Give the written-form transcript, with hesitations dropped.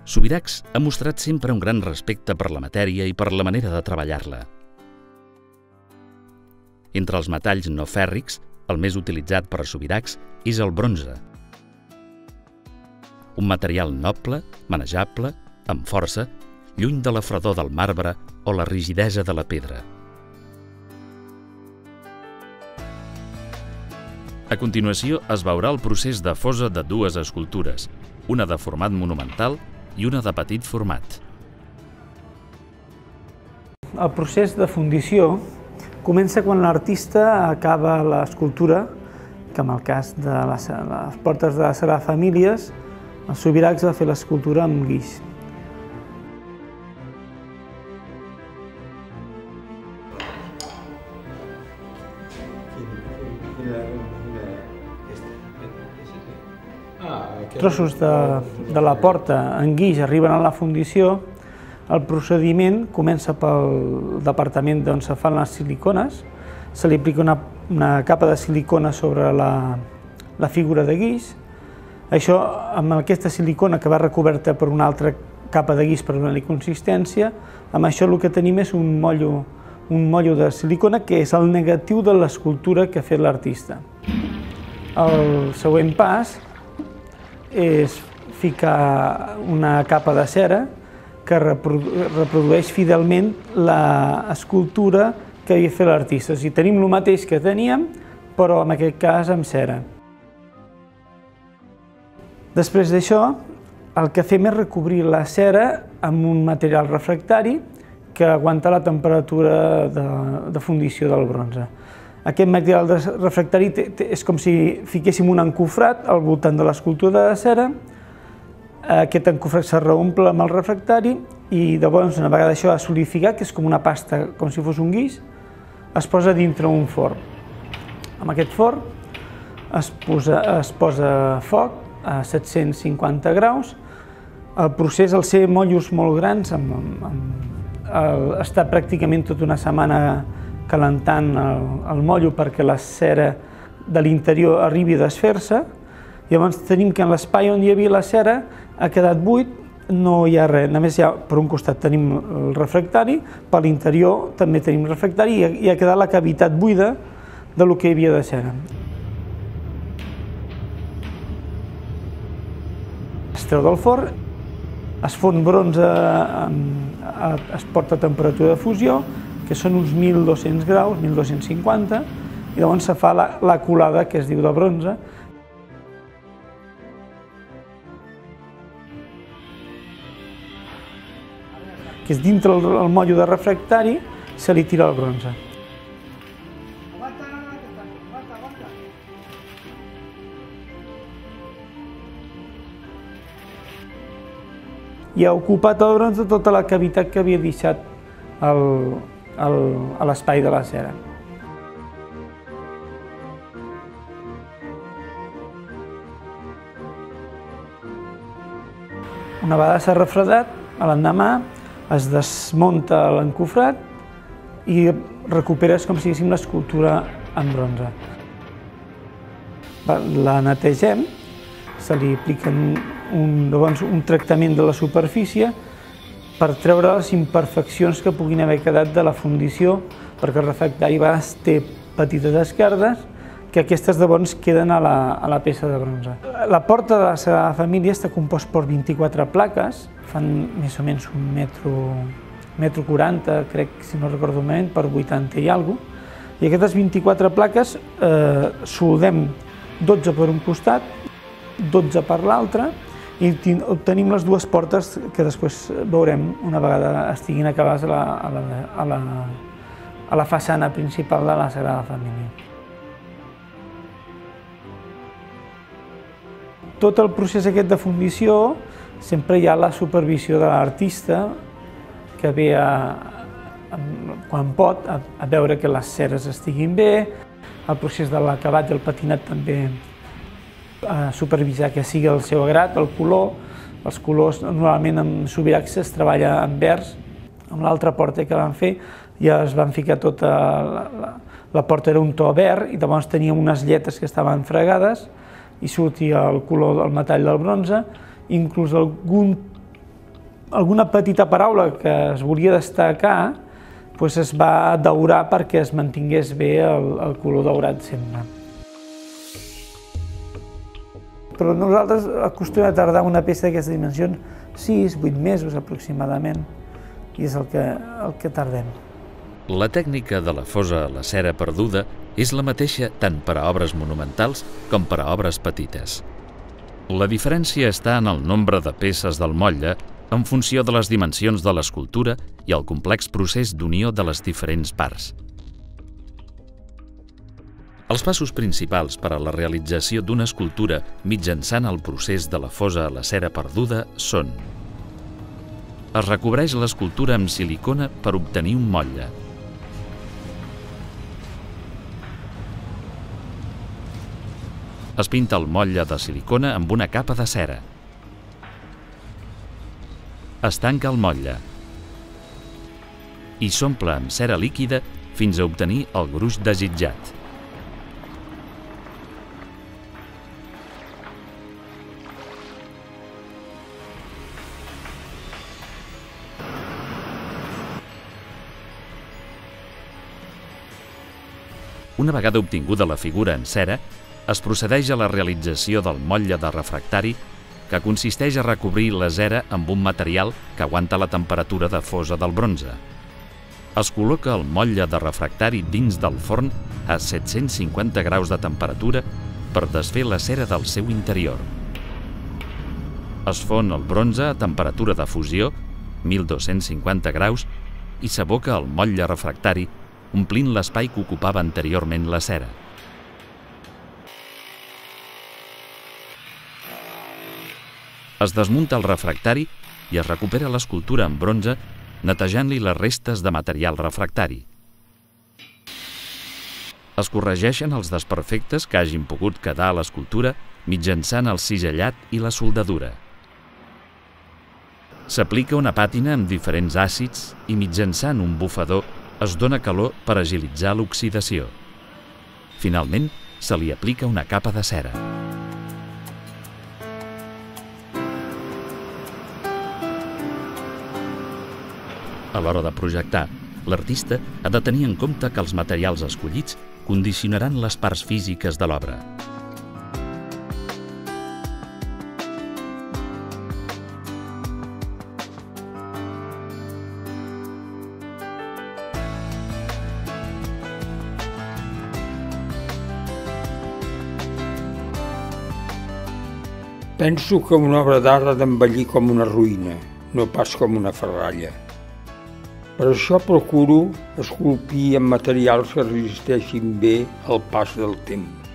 Subirachs ha mostrat sempre un gran respecte per la matèria i per la manera de treballar-la. Entre els metalls no fèrrics, el més utilitzat per Subirachs és el bronze. Un material noble, manejable, amb força, lluny de la fredor del marbre o la rigidesa de la pedra. A continuació es veurà el procés de fosa de dues escultures, una de format monumental i una de petit format. El procés de fundició comença quan l'artista acaba l'escultura, que en el cas de les portes de la Sagrada Famílies, el Subirachs va fer l'escultura amb guix. Trossos de la porta en guix arriben a la fundició. El procediment comença pel departament d'on se fan les silicones. Se li aplica una capa de silicona sobre la figura de guix. Això, amb aquesta silicona que va recoberta per una altra capa de guix per donar-li consistència, amb això el que tenim és un mollo de silicona que és el negatiu de l'escultura que ha fet l'artista. El següent pas és ficar una capa de cera que reprodueix fidelment l'escultura que havia fet l'artista. O sigui, tenim el mateix que teníem, però en aquest cas amb cera. Després d'això, el que fem és recobrir la cera amb un material refractari que aguanta la temperatura de fundició del bronze. Aquest material refractari és com si fiquéssim un encofrat al voltant de l'escultura de cera. Aquest encofrat se reomple amb el refractari i llavors, una vegada això ha solidificat, que és com una pasta, com si fos un guix, es posa dintre un forn. Amb aquest forn es posa foc a 750 graus. El procés, al ser mollos molt grans, està pràcticament tota una setmana calentant el mollo perquè la cera de l'interior arribi a desfer-se. Llavors tenim que en l'espai on hi havia la cera ha quedat buit, no hi ha res, només per un costat tenim el refractari, per l'interior també tenim refractari i ha quedat la cavitat buida del que hi havia de cera. Es treu del forn, es fon bronze, es porta a temperatura de fusió, que són uns 1.200 graus, 1.250, i llavors se fa la colada, que es diu de bronze. Que és dintre el mollo de refractari, se li tira el bronze. I ha ocupat el bronze tota la cavitat que havia deixat a l'espai de la cera. Una vegada s'ha refredat, l'endemà es desmunta l'encofrat i recuperes com si diguéssim l'escultura en bronze. La netegem, se li aplica un tractament de la superfície per treure les imperfeccions que puguin haver quedat de la fundició, perquè el refractari té petites esquerdes, que aquestes llavors queden a la peça de bronze. La porta de la Sagrada Família està composta per 24 plaques, fan més o menys un metro 40, crec, si no recordo malament, per 80 i alguna cosa, i aquestes 24 plaques soldem 12 per un costat, 12 per l'altre, i obtenim les dues portes que després veurem una vegada estiguin acabades a la façana principal de la Sagrada Família. Tot el procés aquest de fundició sempre hi ha la supervisió de l'artista que ve, quan pot, a veure que les ceres estiguin bé, el procés de l'acabat i el patinat també a supervisar que sigui el seu agrat, el color. Els colors, normalment amb Subirachs es treballa en vers. Amb l'altra porta que van fer ja es van ficar tota... La porta era un to verd i llavors teníem unes lletes que estaven fregades i sortia el color del metall del bronze. Inclús algun Alguna petita paraula que es volia destacar es va daurar perquè es mantingués bé el color daurat sempre. Però nosaltres acostumem a tardar una peça d'aquestes dimensions 6-8 mesos aproximadament, i és el que tardem. La tècnica de la fosa a la cera perduda és la mateixa tant per a obres monumentals com per a obres petites. La diferència està en el nombre de peces del motlle en funció de les dimensions de l'escultura i el complex procés d'unió de les diferents parts. Els passos principals per a la realització d'una escultura mitjançant el procés de la fosa a la cera perduda són: es recobreix l'escultura amb silicona per obtenir un motlle. Es pinta el motlle de silicona amb una capa de cera. Es tanca el motlle i s'omple amb cera líquida fins a obtenir el gruix desitjat. Una vegada obtinguda la figura en cera, es procedeix a la realització del motlle de refractari, que consisteix a recobrir la cera amb un material que aguanta la temperatura de fosa del bronze. Es col·loca el motlle de refractari dins del forn a 750 graus de temperatura per desfer la cera del seu interior. Es fon el bronze a temperatura de fusió, 1250 graus, i s'aboca el motlle refractari, omplint l'espai que ocupava anteriorment la cera. Es desmunta el refractari i es recupera l'escultura en bronze, netejant-li les restes de material refractari. Es corregeixen els desperfectes que hagin pogut quedar a l'escultura mitjançant el cisellat i la soldadura. S'aplica una pàtina amb diferents àcids i mitjançant un bufador es dona calor per agilitzar l'oxidació. Finalment, se li aplica una capa de cera. A l'hora de projectar, l'artista ha de tenir en compte que els materials escollits condicionaran les parts físiques de l'obra. Penso que una obra d'art ha d'envellir com una ruïna, no pas com una ferralla. Per això procuro esculpir amb materials que resisteixin bé el pas del temps.